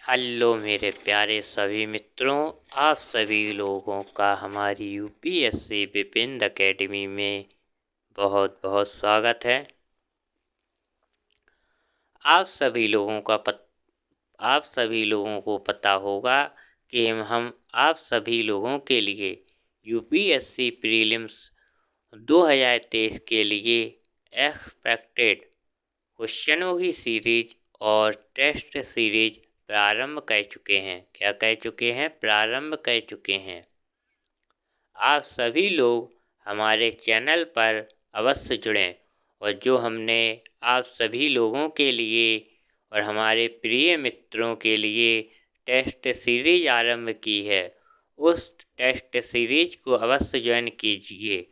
Hello मेरे प्यारे सभी मित्रों, आप सभी लोगों का हमारी यूपीएससी विपिन एकेडमी में बहुत बहुत स्वागत है। आप सभी लोगों को पता होगा कि हम आप सभी लोगों के लिए यूपीएससी प्रीलिम्स 2023 के लिए एक्सपेक्टेड क्वेश्चनों की सीरीज और टेस्ट सीरीज प्रारंभ कर चुके हैं। क्या कह चुके हैं? प्रारंभ कर चुके हैं। आप सभी लोग हमारे चैनल पर अवश्य जुड़ें और जो हमने आप सभी लोगों के लिए और हमारे प्रिय मित्रों के लिए टेस्ट सीरीज आरंभ की है, उस टेस्ट सीरीज को अवश्य ज्वाइन कीजिए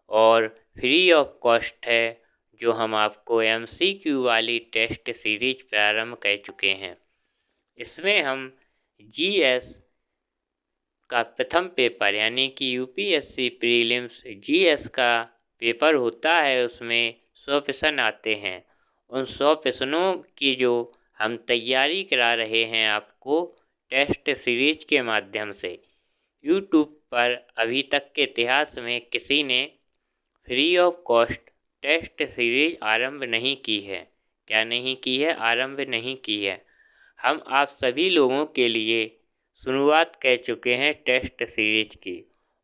और फ्री ऑफ कॉस्ट है, जो हम आपको एमसीक्यू वाली टेस्ट सीरीज प्रारंभ कर चुके हैं। इसमें हम जीएस का प्रथम पेपर यानी कि यूपीएससी प्रीलिम्स जीएस का पेपर होता है, उसमें 100 प्रश्न आते हैं। उन 100 प्रश्नों की जो हम तैयारी करा रहे हैं आपको टेस्ट सीरीज के माध्यम से। यूट्यूब पर अभी तक के इतिहास में किसी ने free of cost test series आरंभ नहीं की है। क्या नहीं की है? आरंभ नहीं की है। हम आप सभी लोगों के लिए शुरुआत कर चुके हैं टेस्ट सीरीज की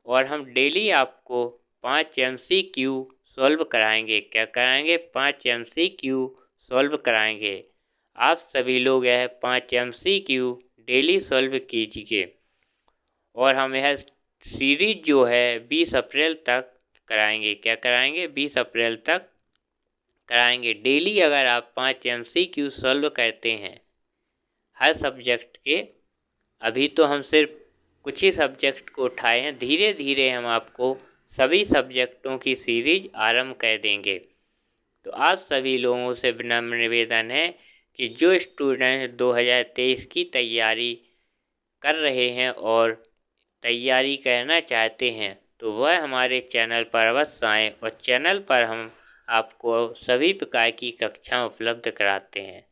और हम डेली आपको 5 एमसीक्यू सॉल्व कराएंगे। क्या कराएंगे? 5 एमसीक्यू सॉल्व कराएंगे। आप सभी लोग यह 5 एमसीक्यू डेली सॉल्व कीजिए और हम यह सीरीज जो है 20 अप्रैल तक कराएंगे। क्या कराएंगे? 20 अप्रैल तक कराएंगे। डेली अगर आप 5 एमसीक्यू सॉल्व करते हैं हर सब्जेक्ट के, अभी तो हम सिर्फ कुछ ही सब्जेक्ट को उठाए हैं, धीरे धीरे हम आपको सभी सब्जेक्टों की सीरीज आरंभ कर देंगे। तो आप सभी लोगों से विनम्र निवेदन है कि जो स्टूडेंट 2023 की तैयारी कर रहे हैं और तैयारी करना चाहते हैं, तो वह हमारे चैनल पर अवश्य आएँ और चैनल पर हम आपको सभी प्रकार की कक्षा उपलब्ध कराते हैं।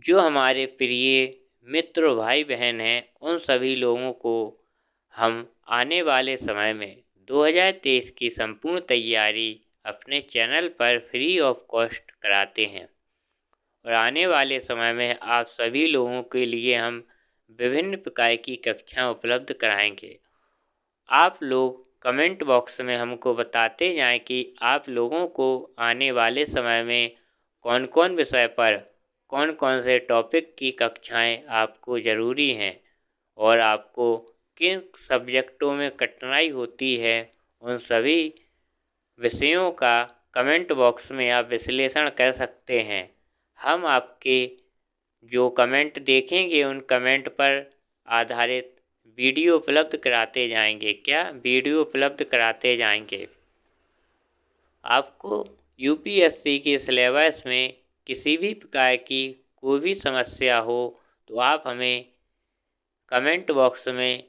जो हमारे प्रिय मित्र भाई बहन हैं, उन सभी लोगों को हम आने वाले समय में 2023 की संपूर्ण तैयारी अपने चैनल पर फ्री ऑफ कॉस्ट कराते हैं और आने वाले समय में आप सभी लोगों के लिए हम विभिन्न प्रकार की कक्षा उपलब्ध कराएंगे। आप लोग कमेंट बॉक्स में हमको बताते जाएं कि आप लोगों को आने वाले समय में कौन कौन विषय पर कौन कौन से टॉपिक की कक्षाएं आपको ज़रूरी हैं और आपको किन सब्जेक्टों में कठिनाई होती है। उन सभी विषयों का कमेंट बॉक्स में आप विश्लेषण कर सकते हैं। हम आपके जो कमेंट देखेंगे उन कमेंट पर आधारित वीडियो उपलब्ध कराते जाएंगे। क्या? वीडियो उपलब्ध कराते जाएंगे। आपको यूपीएससी के सिलेबस में किसी भी प्रकार की कोई भी समस्या हो तो आप हमें कमेंट बॉक्स में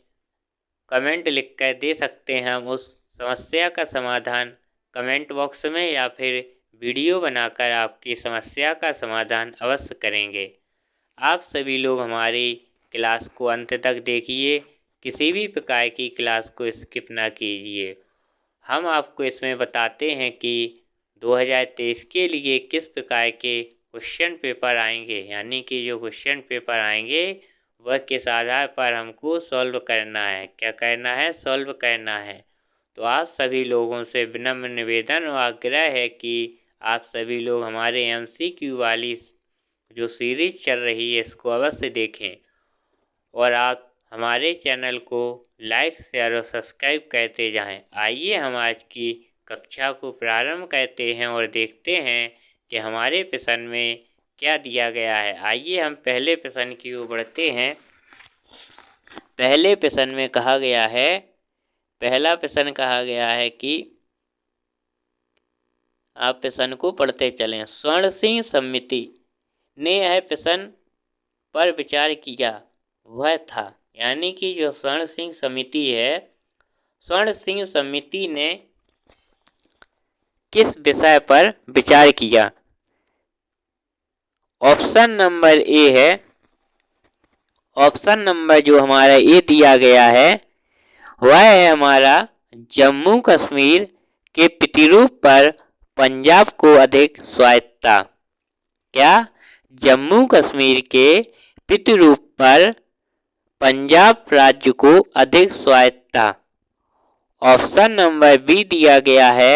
कमेंट लिख कर दे सकते हैं। हम उस समस्या का समाधान कमेंट बॉक्स में या फिर वीडियो बनाकर आपकी समस्या का समाधान अवश्य करेंगे। आप सभी लोग हमारी क्लास को अंत तक देखिए, किसी भी प्रकार की क्लास को स्किप ना कीजिए। हम आपको इसमें बताते हैं कि 2023 के लिए किस प्रकार के क्वेश्चन पेपर आएंगे, यानी कि जो क्वेश्चन पेपर आएंगे वह किस आधार पर हमको सॉल्व करना है। क्या करना है? सॉल्व करना है। तो आप सभी लोगों से विनम्र निवेदन और आग्रह है कि आप सभी लोग हमारे एमसीक्यू वाली जो सीरीज चल रही है इसको अवश्य देखें और आप हमारे चैनल को लाइक शेयर और सब्सक्राइब करते जाएं। आइए हम आज की कक्षा को प्रारंभ करते हैं और देखते हैं कि हमारे प्रश्न में क्या दिया गया है। आइए हम पहले प्रश्न की ओर बढ़ते हैं। पहले प्रश्न में कहा गया है, पहला प्रश्न कहा गया है कि आप प्रश्न को पढ़ते चलें। स्वर्ण सिंह समिति ने यह प्रश्न पर विचार किया वह था, यानी कि जो स्वर्ण सिंह समिति है, स्वर्ण सिंह समिति ने किस विषय पर विचार किया? ऑप्शन नंबर ए है ऑप्शन नंबर जो हमारा ए दिया गया है वह है हमारा जम्मू कश्मीर के प्रतिरूप पर पंजाब को अधिक स्वायत्तता। क्या जम्मू कश्मीर के प्रतिरूप पर पंजाब राज्य को अधिक स्वायत्तता। ऑप्शन नंबर बी दिया गया है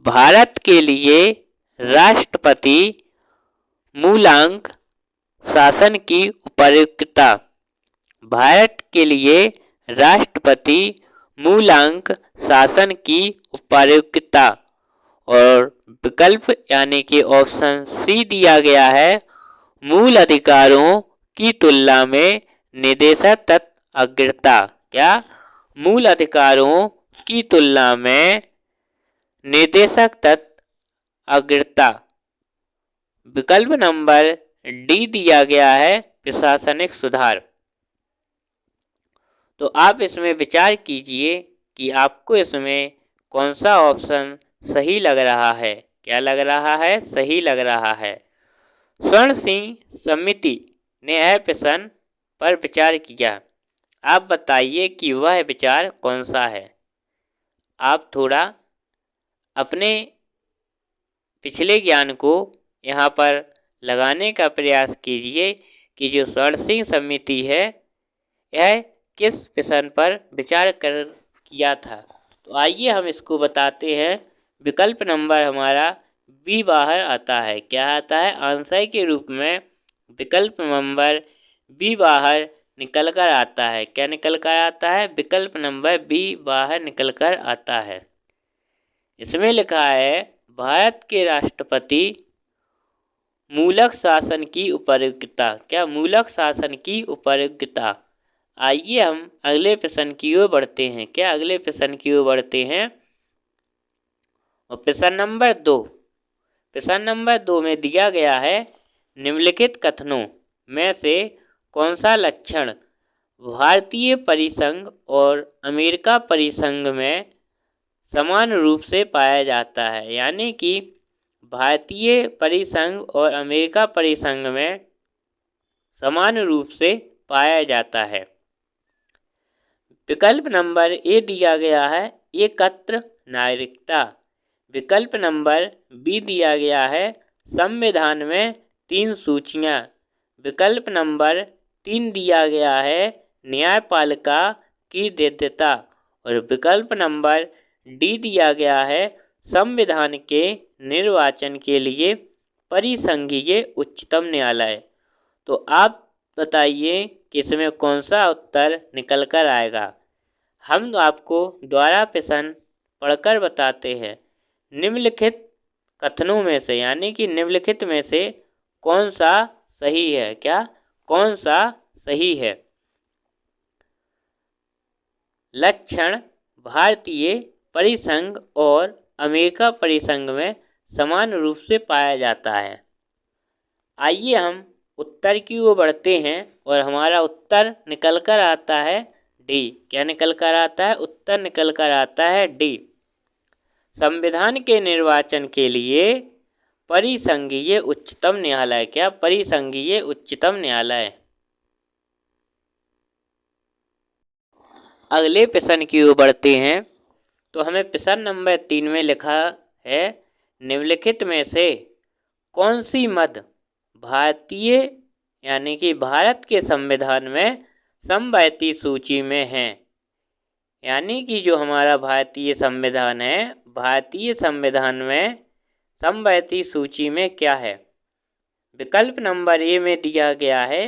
भारत के लिए राष्ट्रपति मूलांक शासन की उपयुक्तता। भारत के लिए राष्ट्रपति मूलांक शासन की उपयुक्तता। और विकल्प यानी कि ऑप्शन सी दिया गया है मूल अधिकारों की तुलना में निदेशक तत्व अग्रता। क्या मूल अधिकारों की तुलना में निदेशक तत्व अग्रता। विकल्प नंबर डी दिया गया है प्रशासनिक सुधार। तो आप इसमें विचार कीजिए कि आपको इसमें कौन सा ऑप्शन सही लग रहा है। क्या लग रहा है? सही लग रहा है। स्वर्ण सिंह समिति ने यह प्रश्न पर विचार किया। आप बताइए कि वह विचार कौन सा है। आप थोड़ा अपने पिछले ज्ञान को यहाँ पर लगाने का प्रयास कीजिए कि जो स्वर्ण सिंह समिति है यह किस प्रश्न पर विचार कर किया था। तो आइए हम इसको बताते हैं। विकल्प नंबर हमारा बी बाहर आता है। क्या आता है? आंसर के रूप में विकल्प नंबर बी बाहर निकल कर आता है। क्या निकल कर आता है? विकल्प नंबर बी बाहर निकल कर आता है। इसमें लिखा है भारत के राष्ट्रपति मूलक शासन की उपयुक्तता। क्या मूलक शासन की उपयुक्तता। आइए हम अगले प्रश्न की ओर बढ़ते हैं। क्या अगले प्रश्न की ओर बढ़ते हैं। और प्रश्न नंबर 2। प्रश्न नंबर 2 में दिया गया है निम्नलिखित कथनों में से कौन सा लक्षण भारतीय परिसंघ और अमेरिका परिसंघ में समान रूप से पाया जाता है। यानी कि भारतीय परिसंघ और अमेरिका परिसंघ में समान रूप से पाया जाता है। विकल्प नंबर ए दिया गया है एकत्र नागरिकता। विकल्प नंबर बी दिया गया है संविधान में 3 सूचियाँ। विकल्प नंबर 3 दिया गया है न्यायपालिका की वैधता। और विकल्प नंबर डी दिया गया है संविधान के निर्वाचन के लिए परिसंघीय उच्चतम न्यायालय। तो आप बताइए कि इसमें कौन सा उत्तर निकल कर आएगा। हम आपको द्वारा प्रश्न पढ़कर बताते हैं। निम्नलिखित कथनों में से यानी कि निम्नलिखित में से कौन सा सही है। क्या कौन सा सही है। लक्षण भारतीय परिसंघ और अमेरिका परिसंघ में समान रूप से पाया जाता है। आइए हम उत्तर की ओर बढ़ते हैं और हमारा उत्तर निकल कर आता है डी। क्या निकल कर आता है? उत्तर निकल कर आता है डी। संविधान के निर्वाचन के लिए परिसंघीय उच्चतम न्यायालय। क्या परिसंघीय उच्चतम न्यायालय। अगले प्रश्न की ओर बढ़ते हैं। तो हमें प्रश्न नंबर 3 में लिखा है निम्नलिखित में से कौन सी मद भारतीय यानी कि भारत के संविधान में समवर्ती सूची में है। यानी कि जो हमारा भारतीय संविधान है भारतीय संविधान में समवर्ती सूची में क्या है। विकल्प नंबर ए में दिया गया है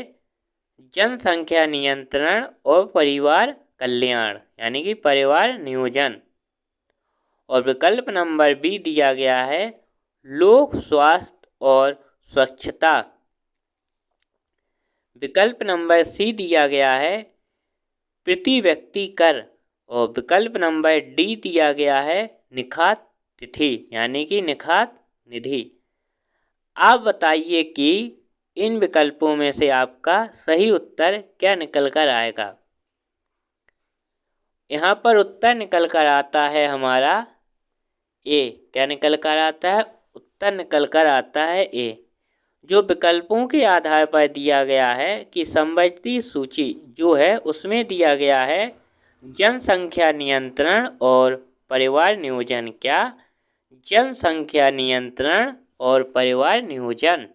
जनसंख्या नियंत्रण और परिवार कल्याण यानी कि परिवार नियोजन। और विकल्प नंबर बी दिया गया है लोक स्वास्थ्य और स्वच्छता। विकल्प नंबर सी दिया गया है प्रति व्यक्ति कर। और विकल्प नंबर डी दिया गया है निखात तिथि यानी कि निखात निधि। आप बताइए कि इन विकल्पों में से आपका सही उत्तर क्या निकल कर आएगा। यहाँ पर उत्तर निकल कर आता है हमारा ए। क्या निकल कर आता है? उत्तर निकल कर आता है ए। जो विकल्पों के आधार पर दिया गया है कि संबंधित सूची जो है उसमें दिया गया है जनसंख्या नियंत्रण और परिवार नियोजन। क्या? जनसंख्या नियंत्रण और परिवार नियोजन।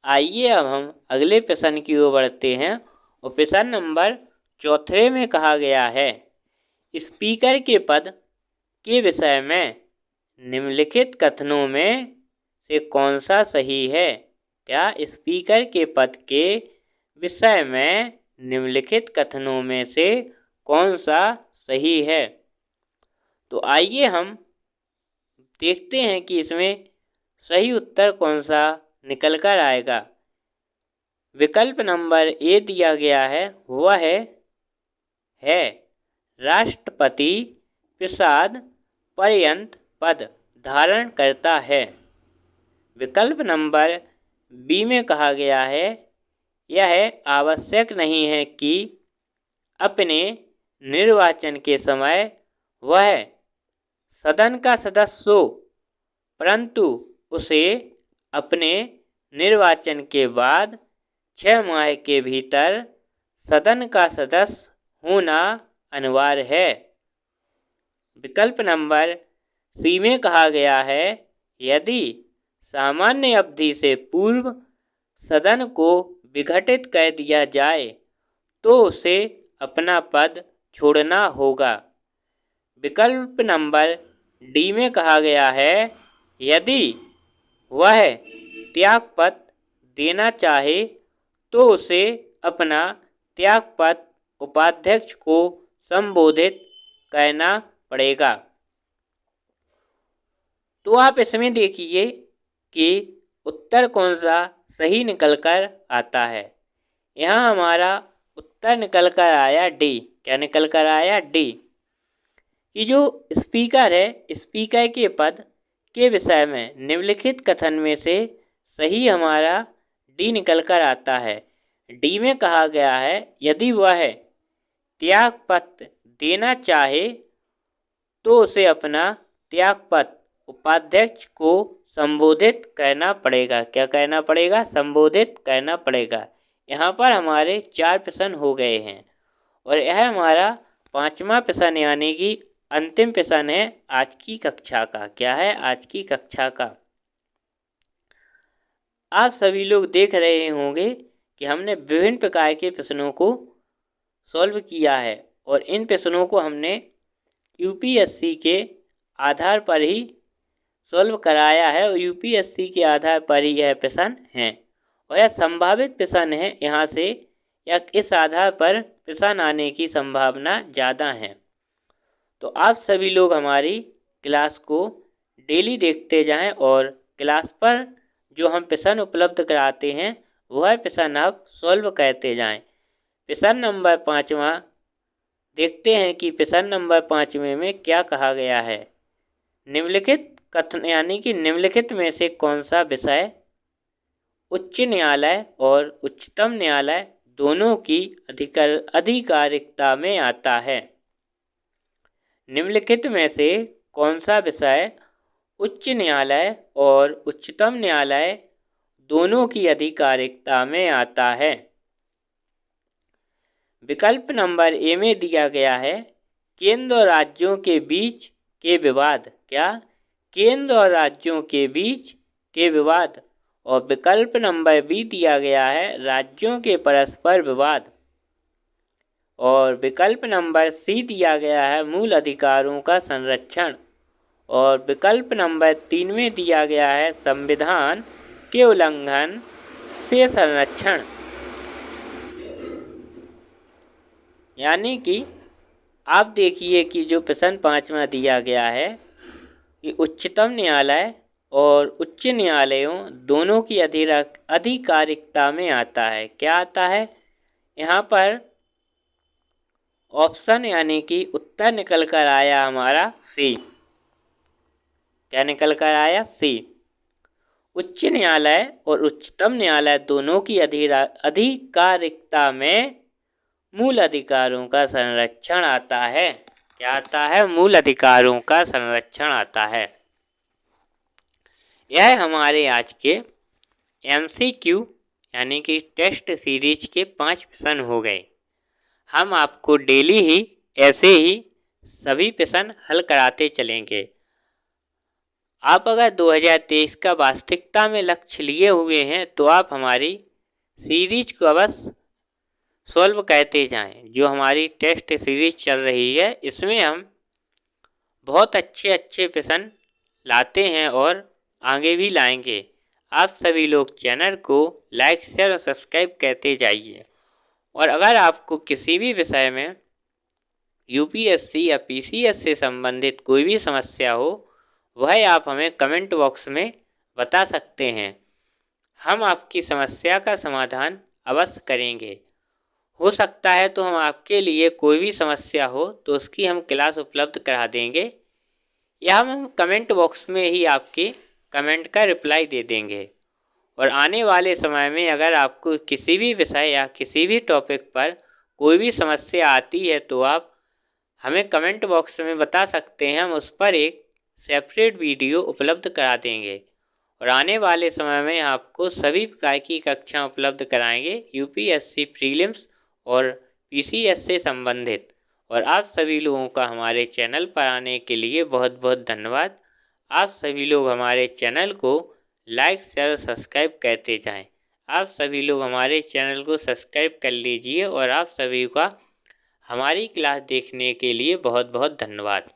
आइए अब हम अगले प्रश्न की ओर बढ़ते हैं और प्रश्न नंबर 4 में कहा गया है स्पीकर के पद के विषय में निम्नलिखित कथनों में से कौन सा सही है? क्या? स्पीकर के पद के विषय में निम्नलिखित कथनों में से कौन सा सही है? तो आइए हम देखते हैं कि इसमें सही उत्तर कौन सा निकल कर आएगा। विकल्प नंबर ए दिया गया है वह है राष्ट्रपति प्रसाद पर्यंत पद धारण करता है। विकल्प नंबर बी में कहा गया है यह आवश्यक नहीं है कि अपने निर्वाचन के समय वह सदन का सदस्य हो, परंतु उसे अपने निर्वाचन के बाद 6 माह के भीतर सदन का सदस्य होना अनिवार्य है। विकल्प नंबर सी में कहा गया है यदि सामान्य अवधि से पूर्व सदन को विघटित कर दिया जाए तो उसे अपना पद छोड़ना होगा। विकल्प नंबर डी में कहा गया है यदि वह त्यागपत्र देना चाहे तो उसे अपना त्यागपत्र उपाध्यक्ष को संबोधित करना पड़ेगा। तो आप इसमें देखिए कि उत्तर कौन सा सही निकल कर आता है। यहाँ हमारा उत्तर निकल कर आया डी। क्या निकल कर आया? डी। कि जो स्पीकर है स्पीकर के पद के विषय में निम्नलिखित कथन में से सही हमारा डी निकल कर आता है। डी में कहा गया है यदि वह त्यागपत्र देना चाहे तो उसे अपना त्यागपत्र उपाध्यक्ष को संबोधित करना पड़ेगा। क्या करना पड़ेगा? संबोधित करना पड़ेगा। यहाँ पर हमारे 4 प्रश्न हो गए हैं और यह हमारा 5वां प्रश्न यानी कि अंतिम प्रश्न है आज की कक्षा का। क्या है? आज की कक्षा का। आप सभी लोग देख रहे होंगे कि हमने विभिन्न प्रकार के प्रश्नों को सॉल्व किया है और इन प्रश्नों को हमने यूपीएससी के आधार पर ही सॉल्व कराया है और यूपीएससी के आधार पर ही यह प्रश्न हैं और यह संभावित प्रश्न है। यहाँ से या इस आधार पर प्रश्न आने की संभावना ज़्यादा है। तो आप सभी लोग हमारी क्लास को डेली देखते जाएं और क्लास पर जो हम प्रश्न उपलब्ध कराते हैं वह प्रश्न आप सॉल्व करते जाएं। प्रश्न नंबर 5वां देखते हैं कि प्रश्न नंबर 5वें में क्या कहा गया है। निम्नलिखित कथन यानी कि निम्नलिखित में से कौन सा विषय उच्च न्यायालय और उच्चतम न्यायालय दोनों की अधिकारिकता में आता है। निम्नलिखित में से कौन सा विषय उच्च न्यायालय और उच्चतम न्यायालय दोनों की अधिकारिकता में आता है। विकल्प नंबर ए में दिया गया है केंद्र और राज्यों के बीच के विवाद। क्या? केंद्र और राज्यों के बीच के विवाद। और विकल्प नंबर बी दिया गया है राज्यों के परस्पर विवाद। और विकल्प नंबर सी दिया गया है मूल अधिकारों का संरक्षण। और विकल्प नंबर 3 में दिया गया है संविधान के उल्लंघन से संरक्षण। यानी कि आप देखिए कि जो प्रश्न 5वां दिया गया है कि उच्चतम न्यायालय और उच्च न्यायालयों दोनों की अधिकारिकता में आता है। क्या आता है? यहाँ पर ऑप्शन यानी कि उत्तर निकल कर आया हमारा सी। क्या निकल कर आया? सी। उच्च न्यायालय और उच्चतम न्यायालय दोनों की अधिकारिकता में मूल अधिकारों का संरक्षण आता है। क्या आता है? मूल अधिकारों का संरक्षण आता है। यह हमारे आज के MCQ यानी कि टेस्ट सीरीज के 5 प्रश्न हो गए। हम आपको डेली ही ऐसे ही सभी प्रश्न हल कराते चलेंगे। आप अगर 2023 का वास्तविकता में लक्ष्य लिए हुए हैं तो आप हमारी सीरीज को अवश्य सॉल्व करते जाएं। जो हमारी टेस्ट सीरीज चल रही है इसमें हम बहुत अच्छे प्रश्न लाते हैं और आगे भी लाएंगे। आप सभी लोग चैनल को लाइक शेयर और सब्सक्राइब करते जाइए। और अगर आपको किसी भी विषय में UPSC या PCS से संबंधित कोई भी समस्या हो वह आप हमें कमेंट बॉक्स में बता सकते हैं। हम आपकी समस्या का समाधान अवश्य करेंगे। हो सकता है तो हम आपके लिए कोई भी समस्या हो तो उसकी हम क्लास उपलब्ध करा देंगे या हम कमेंट बॉक्स में ही आपके कमेंट का रिप्लाई दे देंगे। और आने वाले समय में अगर आपको किसी भी विषय या किसी भी टॉपिक पर कोई भी समस्या आती है तो आप हमें कमेंट बॉक्स में बता सकते हैं। हम उस पर एक सेपरेट वीडियो उपलब्ध करा देंगे और आने वाले समय में आपको सभी प्रकार की कक्षा उपलब्ध कराएंगे UPSC प्रीलिम्स और PCS से संबंधित। और आप सभी लोगों का हमारे चैनल पर आने के लिए बहुत बहुत धन्यवाद। आप सभी लोग हमारे चैनल को लाइक शेयर सब्सक्राइब करते जाएं। आप सभी लोग हमारे चैनल को सब्सक्राइब कर लीजिए और आप सभी का हमारी क्लास देखने के लिए बहुत बहुत धन्यवाद।